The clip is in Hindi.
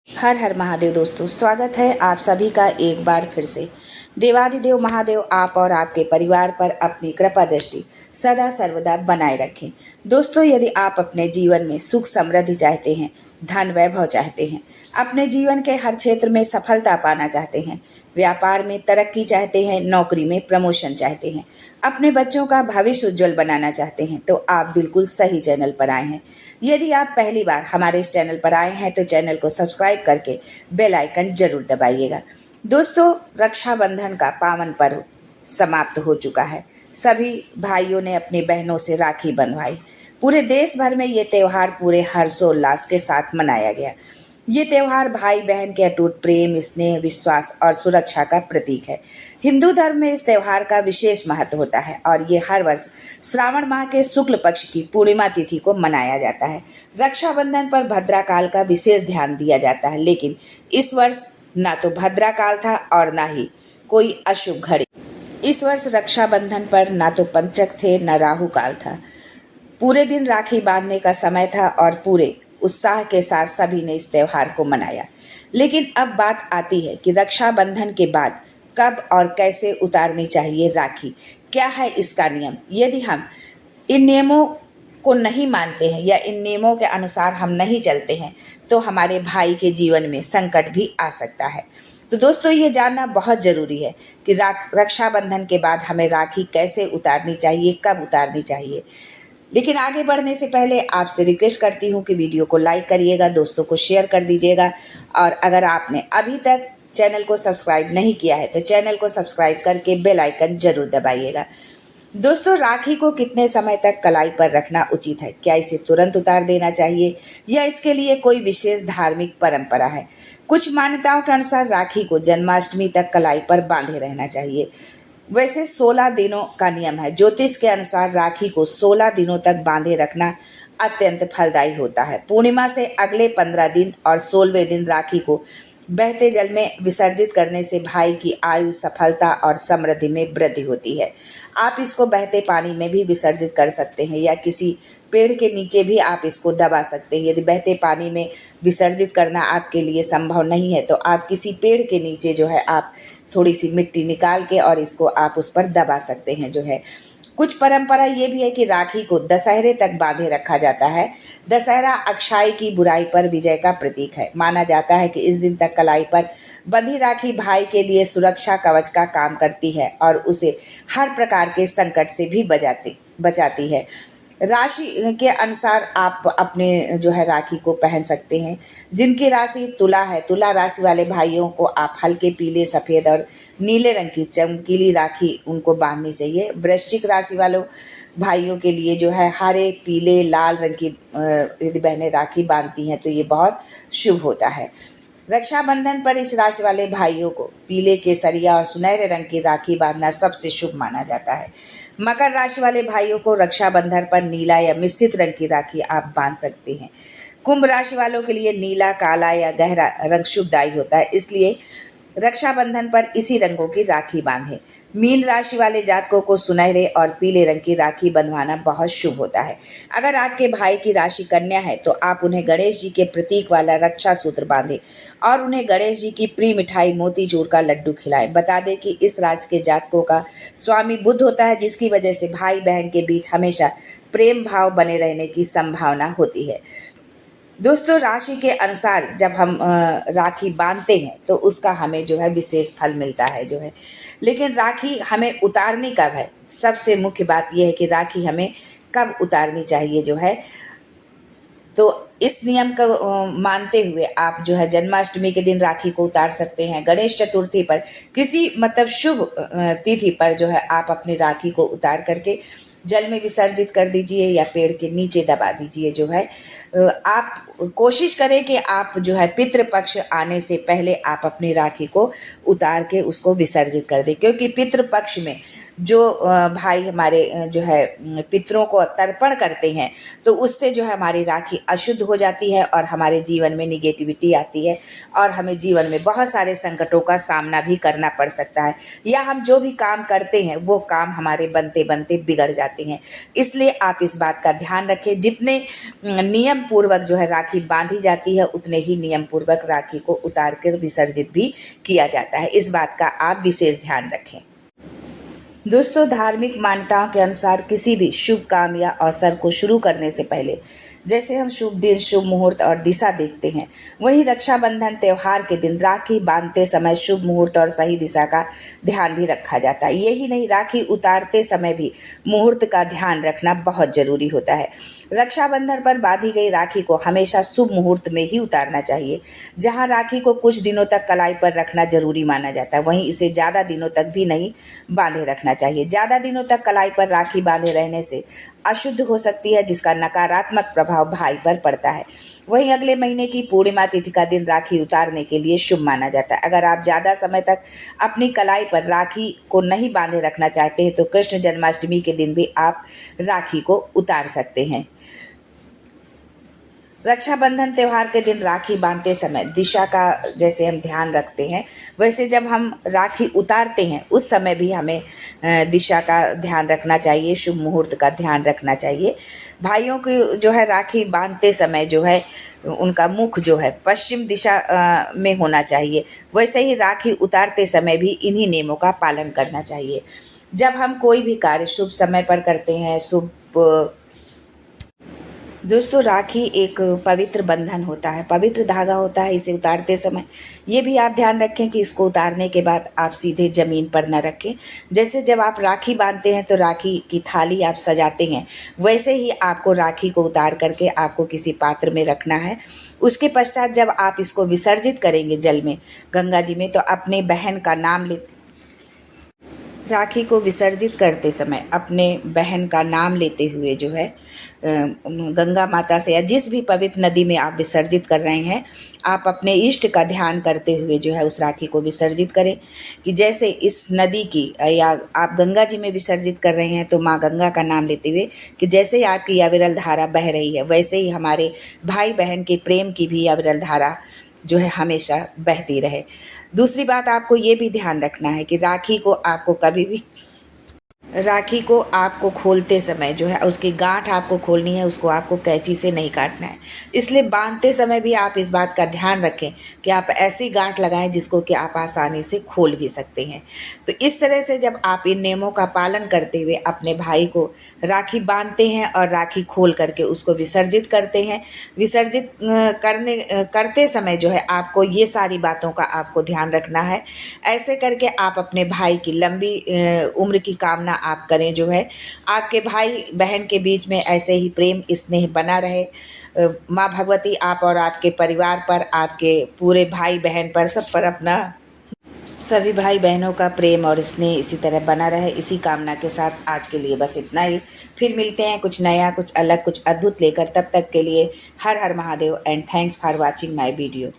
हर हर महादेव दोस्तों, स्वागत है आप सभी का एक बार फिर से। देवाधिदेव महादेव आप और आपके परिवार पर अपनी कृपा दृष्टि सदा सर्वदा बनाए रखें। दोस्तों, यदि आप अपने जीवन में सुख समृद्धि चाहते हैं, धन वैभव चाहते हैं, अपने जीवन के हर क्षेत्र में सफलता पाना चाहते हैं, व्यापार में तरक्की चाहते हैं, नौकरी में प्रमोशन चाहते हैं, अपने बच्चों का भविष्य उज्जवल बनाना चाहते हैं, तो आप बिल्कुल सही चैनल पर आए हैं। यदि आप पहली बार हमारे इस चैनल पर आए हैं तो चैनल को सब्सक्राइब करके बेल आइकन जरूर दबाइएगा। दोस्तों, रक्षाबंधन का पावन पर्व समाप्त हो चुका है। सभी भाइयों ने अपनी बहनों से राखी बंधवाई। पूरे देश भर में ये त्यौहार पूरे हर्षोल्लास के साथ मनाया गया। ये त्यौहार भाई बहन के अटूट प्रेम, स्नेह, विश्वास और सुरक्षा का प्रतीक है। हिंदू धर्म में इस त्यौहार का विशेष महत्व होता है और ये हर वर्ष श्रावण माह के शुक्ल पक्ष की पूर्णिमा तिथि को मनाया जाता है। रक्षाबंधन पर भद्राकाल का विशेष ध्यान दिया जाता है, लेकिन इस वर्ष ना तो भद्राकाल था और ना ही कोई अशुभ घड़ी। इस वर्ष रक्षाबंधन पर ना तो पंचक थे, न राहु काल था। पूरे दिन राखी बांधने का समय था और पूरे उत्साह के साथ सभी ने इस त्यौहार को मनाया। लेकिन अब बात आती है कि रक्षाबंधन के बाद कब और कैसे उतारनी चाहिए राखी। क्या है इसका नियम? यदि हम इन नियमों को नहीं मानते हैं या इन नियमों के अनुसार हम नहीं चलते हैं तो हमारे भाई के जीवन में संकट भी आ सकता है। तो दोस्तों, ये जानना बहुत ज़रूरी है कि रक्षाबंधन के बाद हमें राखी कैसे उतारनी चाहिए, कब उतारनी चाहिए। लेकिन आगे बढ़ने से पहले आपसे रिक्वेस्ट करती हूँ कि वीडियो को लाइक करिएगा, दोस्तों को शेयर कर दीजिएगा और अगर आपने अभी तक चैनल को सब्सक्राइब नहीं किया है तो चैनल को सब्सक्राइब करके बेल आइकन जरूर दबाइएगा। दोस्तों, राखी को कितने समय तक कलाई पर रखना उचित है? क्या इसे तुरंत उतार देना चाहिए या इसके लिए कोई विशेष धार्मिक परंपरा है? कुछ मान्यताओं के अनुसार राखी को जन्माष्टमी तक कलाई पर बांधे रहना चाहिए। वैसे 16 दिनों का नियम है। ज्योतिष के अनुसार राखी को 16 दिनों तक बांधे रखना अत्यंत फलदायी होता है। पूर्णिमा से अगले 15 दिन और 16वें दिन राखी को बहते जल में विसर्जित करने से भाई की आयु, सफलता और समृद्धि में वृद्धि होती है। आप इसको बहते पानी में भी विसर्जित कर सकते हैं या किसी पेड़ के नीचे भी आप इसको दबा सकते हैं। यदि बहते पानी में विसर्जित करना आपके लिए संभव नहीं है तो आप किसी पेड़ के नीचे जो है आप थोड़ी सी मिट्टी निकाल के और इसको आप उस पर दबा सकते हैं जो है। कुछ परंपरा ये भी है कि राखी को दशहरे तक बांधे रखा जाता है। दशहरा अक्षय की बुराई पर विजय का प्रतीक है। माना जाता है कि इस दिन तक कलाई पर बंधी राखी भाई के लिए सुरक्षा कवच का काम करती है और उसे हर प्रकार के संकट से भी बचाती है। राशि के अनुसार आप अपने जो है राखी को पहन सकते हैं। जिनकी राशि तुला है, तुला राशि वाले भाइयों को आप हल्के पीले, सफ़ेद और नीले रंग की चमकीली राखी उनको बांधनी चाहिए। वृश्चिक राशि वालों भाइयों के लिए जो है हरे, पीले, लाल रंग की यदि बहनें राखी बांधती हैं तो ये बहुत शुभ होता है। रक्षाबंधन पर इस राशि वाले भाइयों को पीले, केसरिया और सुनहरे रंग की राखी बांधना सबसे शुभ माना जाता है। मकर राशि वाले भाइयों को रक्षाबंधन पर नीला या मिश्रित रंग की राखी आप बांध सकते हैं। कुंभ राशि वालों के लिए नीला, काला या गहरा रंग शुभदायी होता है, इसलिए रक्षाबंधन पर इसी रंगों की राखी बांधें। मीन राशि वाले जातकों को सुनहरे और पीले रंग की राखी बंधवाना बहुत शुभ होता है। अगर आपके भाई की राशि कन्या है तो आप उन्हें गणेश जी के प्रतीक वाला रक्षा सूत्र बांधें और उन्हें गणेश जी की प्रिय मिठाई मोतीचूर का लड्डू खिलाएं। बता दें कि इस राशि के जातकों का स्वामी बुध होता है, जिसकी वजह से भाई बहन के बीच हमेशा प्रेम भाव बने रहने की संभावना होती है। दोस्तों, राशि के अनुसार जब हम राखी बांधते हैं तो उसका हमें जो है विशेष फल मिलता है जो है। लेकिन राखी हमें उतारनी कब है? सबसे मुख्य बात यह है कि राखी हमें कब उतारनी चाहिए जो है। तो इस नियम को मानते हुए आप जो है जन्माष्टमी के दिन राखी को उतार सकते हैं। गणेश चतुर्थी पर किसी मतलब शुभ तिथि पर जो है आप अपनी राखी को उतार करके जल में विसर्जित कर दीजिए या पेड़ के नीचे दबा दीजिए जो है। आप कोशिश करें कि आप जो है पितृपक्ष आने से पहले आप अपनी राखी को उतार के उसको विसर्जित कर दें, क्योंकि पितृपक्ष में जो भाई हमारे जो है पितरों को तर्पण करते हैं, तो उससे जो है हमारी राखी अशुद्ध हो जाती है और हमारे जीवन में निगेटिविटी आती है और हमें जीवन में बहुत सारे संकटों का सामना भी करना पड़ सकता है, या हम जो भी काम करते हैं वो काम हमारे बनते बनते बिगड़ जाते हैं। इसलिए आप इस बात का ध्यान रखें, जितने नियम पूर्वक जो है राखी बांधी जाती है उतने ही नियम पूर्वक राखी को उतार कर विसर्जित भी किया जाता है। इस बात का आप विशेष ध्यान रखें। दोस्तों, धार्मिक मान्यताओं के अनुसार किसी भी शुभ काम या अवसर को शुरू करने से पहले जैसे हम शुभ दिन, शुभ मुहूर्त और दिशा देखते हैं, वहीं रक्षाबंधन त्यौहार के दिन राखी बांधते समय शुभ मुहूर्त और सही दिशा का ध्यान भी रखा जाता है। यही नहीं, राखी उतारते समय भी मुहूर्त का ध्यान रखना बहुत जरूरी होता है। रक्षाबंधन पर बांधी गई राखी को हमेशा शुभ मुहूर्त में ही उतारना चाहिए। जहां राखी को कुछ दिनों तक कलाई पर रखना जरूरी माना जाता है, वहीं इसे ज़्यादा दिनों तक भी नहीं बांधे रखना चाहिए। ज़्यादा दिनों तक कलाई पर राखी बांधे रहने से अशुद्ध हो सकती है, जिसका नकारात्मक प्रभाव भाई पर पड़ता है। वहीं अगले महीने की पूर्णिमा तिथि का दिन राखी उतारने के लिए शुभ माना जाता है। अगर आप ज़्यादा समय तक अपनी कलाई पर राखी को नहीं बांधे रखना चाहते हैं तो कृष्ण जन्माष्टमी के दिन भी आप राखी को उतार सकते हैं। रक्षाबंधन त्यौहार के दिन राखी बांधते समय दिशा का जैसे हम ध्यान रखते हैं, वैसे जब हम राखी उतारते हैं उस समय भी हमें दिशा का ध्यान रखना चाहिए, शुभ मुहूर्त का ध्यान रखना चाहिए। भाइयों की जो है राखी बांधते समय जो है उनका मुख जो है पश्चिम दिशा में होना चाहिए। वैसे ही राखी उतारते समय भी इन्हीं नियमों का पालन करना चाहिए। जब हम कोई भी कार्य शुभ समय पर करते हैं, दोस्तों, राखी एक पवित्र बंधन होता है, पवित्र धागा होता है। इसे उतारते समय ये भी आप ध्यान रखें कि इसको उतारने के बाद आप सीधे ज़मीन पर न रखें। जैसे जब आप राखी बांधते हैं तो राखी की थाली आप सजाते हैं, वैसे ही आपको राखी को उतार करके आपको किसी पात्र में रखना है। उसके पश्चात जब आप इसको विसर्जित करेंगे जल में, गंगा जी में, तो अपने बहन का नाम राखी को विसर्जित करते समय अपने बहन का नाम लेते हुए जो है गंगा माता से या जिस भी पवित्र नदी में आप विसर्जित कर रहे हैं, आप अपने इष्ट का ध्यान करते हुए जो है उस राखी को विसर्जित करें। कि जैसे इस नदी की या आप गंगा जी में विसर्जित कर रहे हैं तो माँ गंगा का नाम लेते हुए कि जैसे ही आपकी अविरल धारा बह रही है, वैसे ही हमारे भाई बहन के प्रेम की भी अविरल धारा जो है हमेशा बहती रहे। दूसरी बात आपको ये भी ध्यान रखना है कि राखी को आपको खोलते समय जो है उसकी गांठ आपको खोलनी है, उसको आपको कैंची से नहीं काटना है। इसलिए बांधते समय भी आप इस बात का ध्यान रखें कि आप ऐसी गांठ लगाएं जिसको कि आप आसानी से खोल भी सकते हैं। तो इस तरह से जब आप इन नियमों का पालन करते हुए अपने भाई को राखी बांधते हैं और राखी खोल करके उसको विसर्जित करते हैं, विसर्जित करते समय जो है आपको ये सारी बातों का आपको ध्यान रखना है। ऐसे करके आप अपने भाई की लंबी उम्र की कामना आप करें। जो है आपके भाई बहन के बीच में ऐसे ही प्रेम स्नेह बना रहे। माँ भगवती आप और आपके परिवार पर, आपके पूरे भाई बहन पर, सब पर अपना सभी भाई बहनों का प्रेम और स्नेह इसी तरह बना रहे। इसी कामना के साथ आज के लिए बस इतना ही। फिर मिलते हैं कुछ नया, कुछ अलग, कुछ अद्भुत लेकर। तब तक के लिए हर हर Mahadev and thanks for watching my video.